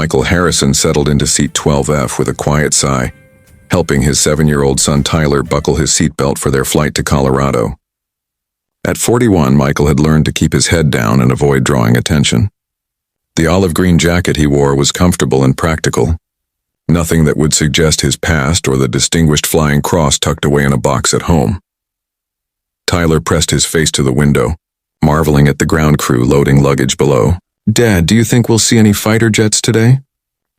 Michael Harrison settled into seat 12F with a quiet sigh, helping his 7-year-old son Tyler buckle his seatbelt for their flight to Colorado. At 41, Michael had learned to keep his head down and avoid drawing attention. The olive green jacket he wore was comfortable and practical. Nothing that would suggest his past or the distinguished flying cross tucked away in a box at home. Tyler pressed his face to the window, marveling at the ground crew loading luggage below. "Dad, do you think we'll see any fighter jets today?"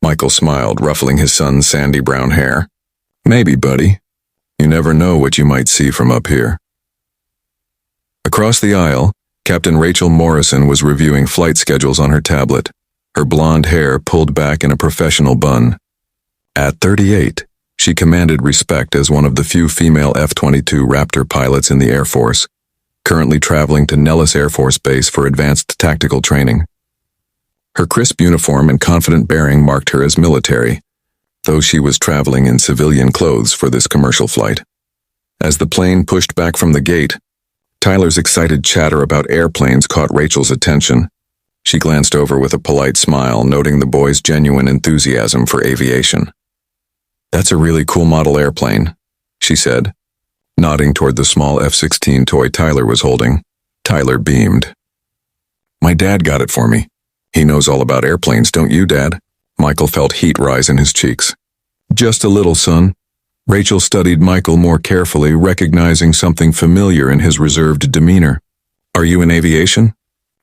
Michael smiled, ruffling his son's sandy brown hair. "Maybe, buddy. You never know what you might see from up here." Across the aisle, Captain Rachel Morrison was reviewing flight schedules on her tablet, her blonde hair pulled back in a professional bun. At 38, she commanded respect as one of the few female F-22 Raptor pilots in the Air Force, currently traveling to Nellis Air Force Base for advanced tactical training. Her crisp uniform and confident bearing marked her as military, though she was traveling in civilian clothes for this commercial flight. As the plane pushed back from the gate, Tyler's excited chatter about airplanes caught Rachel's attention. She glanced over with a polite smile, noting the boy's genuine enthusiasm for aviation. "That's a really cool model airplane," she said, nodding toward the small F-16 toy Tyler was holding. Tyler beamed. "My dad got it for me. He knows all about airplanes, don't you, Dad?" Michael felt heat rise in his cheeks. "Just a little, son." Rachel studied Michael more carefully, recognizing something familiar in his reserved demeanor. "Are you in aviation?"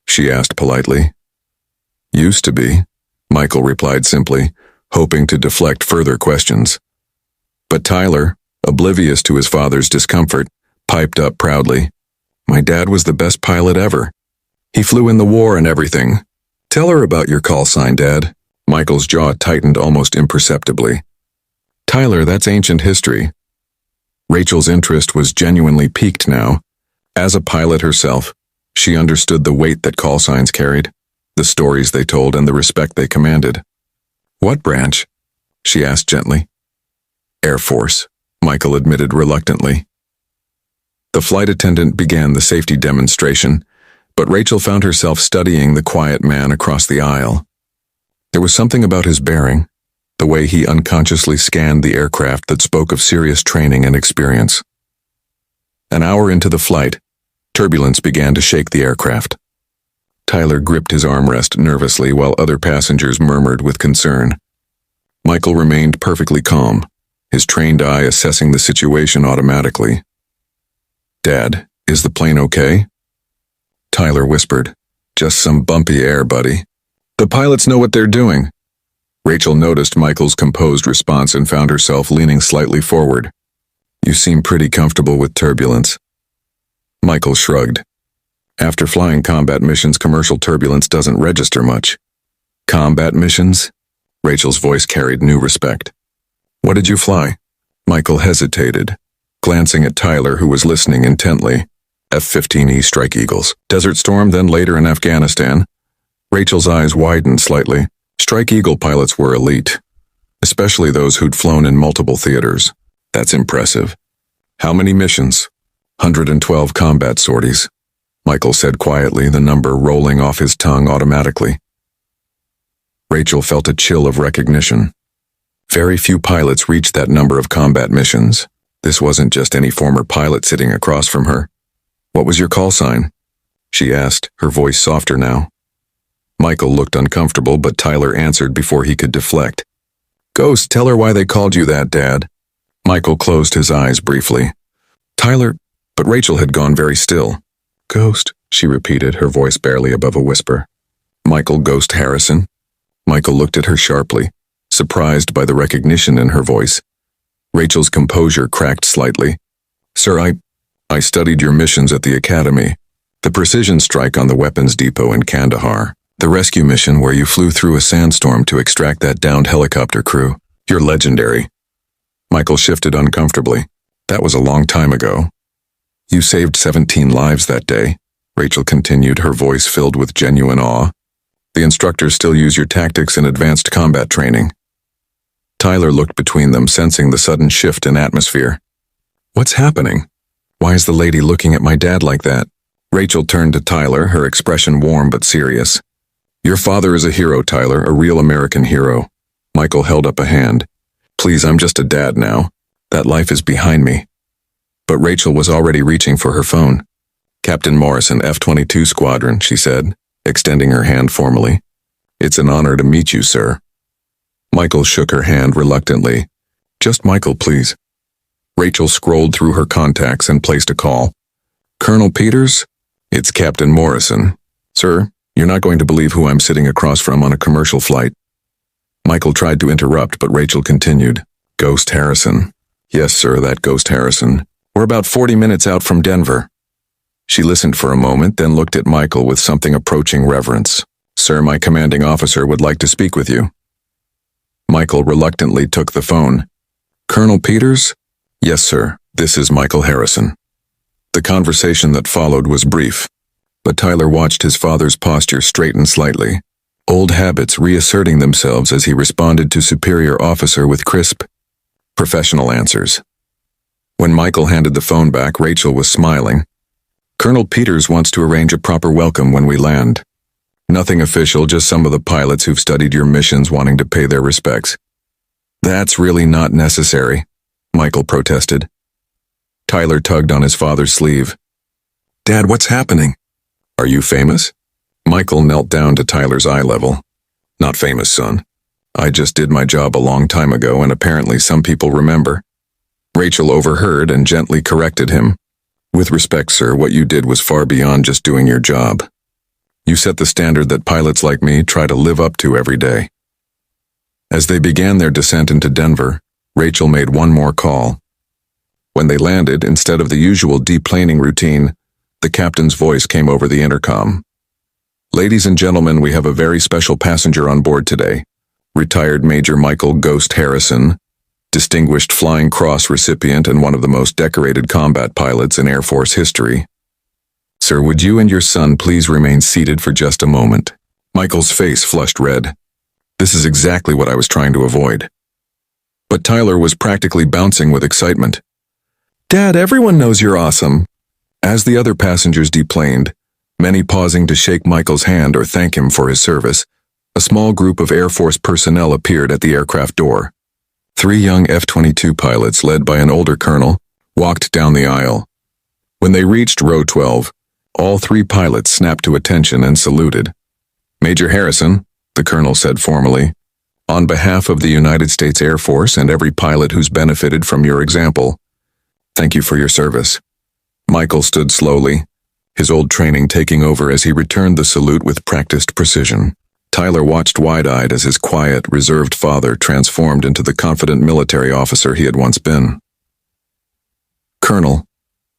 she asked politely. "Used to be," Michael replied simply, hoping to deflect further questions. But Tyler, oblivious to his father's discomfort, piped up proudly. "My dad was the best pilot ever. He flew in the war and everything. Tell her about your call sign, Dad." Michael's jaw tightened almost imperceptibly. "Tyler, that's ancient history." Rachel's interest was genuinely piqued now. As a pilot herself, she understood the weight that call signs carried, the stories they told, and the respect they commanded. "What branch?" she asked gently. "Air Force," Michael admitted reluctantly. The flight attendant began the safety demonstration, but Rachel found herself studying the quiet man across the aisle. There was something about his bearing, the way he unconsciously scanned the aircraft, that spoke of serious training and experience. An hour into the flight, turbulence began to shake the aircraft. Tyler gripped his armrest nervously while other passengers murmured with concern. Michael remained perfectly calm, his trained eye assessing the situation automatically. "Dad, is the plane okay?" Tyler whispered. "Just some bumpy air, buddy. The pilots know what they're doing." Rachel noticed Michael's composed response and found herself leaning slightly forward. "You seem pretty comfortable with turbulence." Michael shrugged. "After flying combat missions, commercial turbulence doesn't register much." "Combat missions?" Rachel's voice carried new respect. "What did you fly?" Michael hesitated, glancing at Tyler, who was listening intently. F-15E Strike Eagles. Desert Storm, then later in Afghanistan. Rachel's eyes widened slightly. Strike Eagle pilots were elite, especially those who'd flown in multiple theaters. "That's impressive. How many missions?" 112 combat sorties, Michael said quietly, the number rolling off his tongue automatically. Rachel felt a chill of recognition. Very few pilots reached that number of combat missions. This wasn't just any former pilot sitting across from her. "What was your call sign?" she asked, her voice softer now. Michael looked uncomfortable, but Tyler answered before he could deflect. "Ghost, tell her why they called you that, Dad." Michael closed his eyes briefly. "Tyler," but Rachel had gone very still. "Ghost," she repeated, her voice barely above a whisper. "Michael Ghost Harrison?" Michael looked at her sharply, surprised by the recognition in her voice. Rachel's composure cracked slightly. "Sir, I studied your missions at the academy. The precision strike on the weapons depot in Kandahar. The rescue mission where you flew through a sandstorm to extract that downed helicopter crew. You're legendary." Michael shifted uncomfortably. "That was a long time ago." "You saved 17 lives that day," Rachel continued, her voice filled with genuine awe. "The instructors still use your tactics in advanced combat training." Tyler looked between them, sensing the sudden shift in atmosphere. "What's happening? Why is the lady looking at my dad like that?" Rachel turned to Tyler, her expression warm but serious. Your father is a hero, Tyler, a real American hero. Michael held up a hand. Please, I'm just a dad now. That life is behind me. But Rachel was already reaching for her phone. Captain Morrison, F-22 Squadron, she said, extending her hand formally. It's an honor to meet you, sir. Michael shook her hand reluctantly. Just Michael, please. Rachel scrolled through her contacts and placed a call. Colonel Peters? It's Captain Morrison. Sir, you're not going to believe who I'm sitting across from on a commercial flight. Michael tried to interrupt, but Rachel continued. Ghost Harrison. Yes, sir, that Ghost Harrison. We're about 40 minutes out from Denver. She listened for a moment, then looked at Michael with something approaching reverence. Sir, my commanding officer would like to speak with you. Michael reluctantly took the phone. Colonel Peters? Yes, sir. This is Michael Harrison. The conversation that followed was brief, but Tyler watched his father's posture straighten slightly, old habits reasserting themselves as he responded to superior officer with crisp, professional answers. When Michael handed the phone back, Rachel was smiling. Colonel Peters wants to arrange a proper welcome when we land. Nothing official, just some of the pilots who've studied your missions wanting to pay their respects. That's really not necessary, Michael protested. Tyler tugged on his father's sleeve. Dad, what's happening? Are you famous? Michael knelt down to Tyler's eye level. Not famous, son. I just did my job a long time ago, and apparently some people remember. Rachel overheard and gently corrected him. With respect, sir, what you did was far beyond just doing your job. You set the standard that pilots like me try to live up to every day. As they began their descent into Denver, Rachel made one more call. When they landed, instead of the usual deplaning routine, the captain's voice came over the intercom. Ladies and gentlemen, we have a very special passenger on board today. Retired Major Michael Ghost Harrison, Distinguished Flying Cross recipient and one of the most decorated combat pilots in Air Force history. Sir, would you and your son please remain seated for just a moment? Michael's face flushed red. This is exactly what I was trying to avoid. But Tyler was practically bouncing with excitement. Dad, everyone knows you're awesome. As the other passengers deplaned, many pausing to shake Michael's hand or thank him for his service, a small group of Air Force personnel appeared at the aircraft door. 3 young F-22 pilots, led by an older colonel, walked down the aisle. When they reached row 12, all 3 pilots snapped to attention and saluted. Major Harrison, the colonel said formally, on behalf of the United States Air Force and every pilot who's benefited from your example, thank you for your service. Michael stood slowly, his old training taking over as he returned the salute with practiced precision. Tyler watched wide-eyed as his quiet, reserved father transformed into the confident military officer he had once been. Colonel,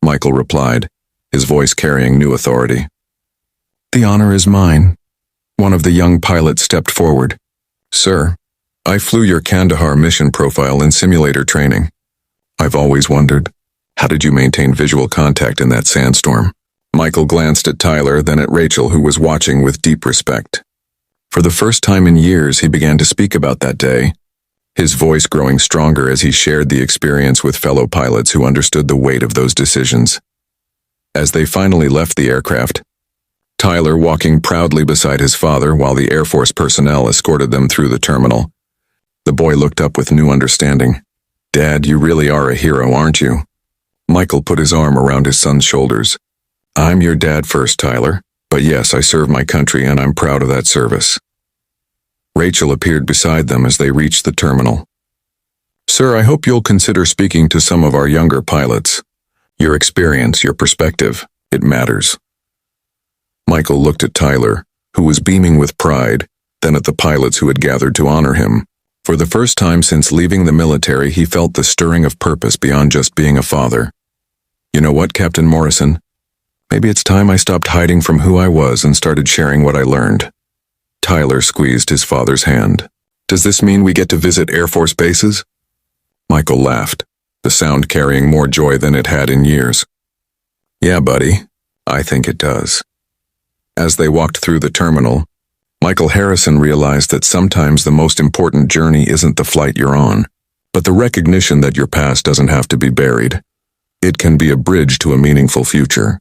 Michael replied, his voice carrying new authority. The honor is mine. One of the young pilots stepped forward. Sir, I flew your Kandahar mission profile in simulator training. I've always wondered, how did you maintain visual contact in that sandstorm? Michael glanced at Tyler, then at Rachel, who was watching with deep respect. For the first time in years, he began to speak about that day, his voice growing stronger as he shared the experience with fellow pilots who understood the weight of those decisions. As they finally left the aircraft, Tyler walking proudly beside his father while the Air Force personnel escorted them through the terminal, the boy looked up with new understanding. Dad, you really are a hero, aren't you? Michael put his arm around his son's shoulders. I'm your dad first, Tyler. But yes, I serve my country and I'm proud of that service. Rachel appeared beside them as they reached the terminal. Sir, I hope you'll consider speaking to some of our younger pilots. Your experience, your perspective, it matters. Michael looked at Tyler, who was beaming with pride, then at the pilots who had gathered to honor him. For the first time since leaving the military, he felt the stirring of purpose beyond just being a father. You know what, Captain Morrison? Maybe it's time I stopped hiding from who I was and started sharing what I learned. Tyler squeezed his father's hand. Does this mean we get to visit Air Force bases? Michael laughed, the sound carrying more joy than it had in years. Yeah, buddy, I think it does. As they walked through the terminal, Michael Harrison realized that sometimes the most important journey isn't the flight you're on, but the recognition that your past doesn't have to be buried. It can be a bridge to a meaningful future.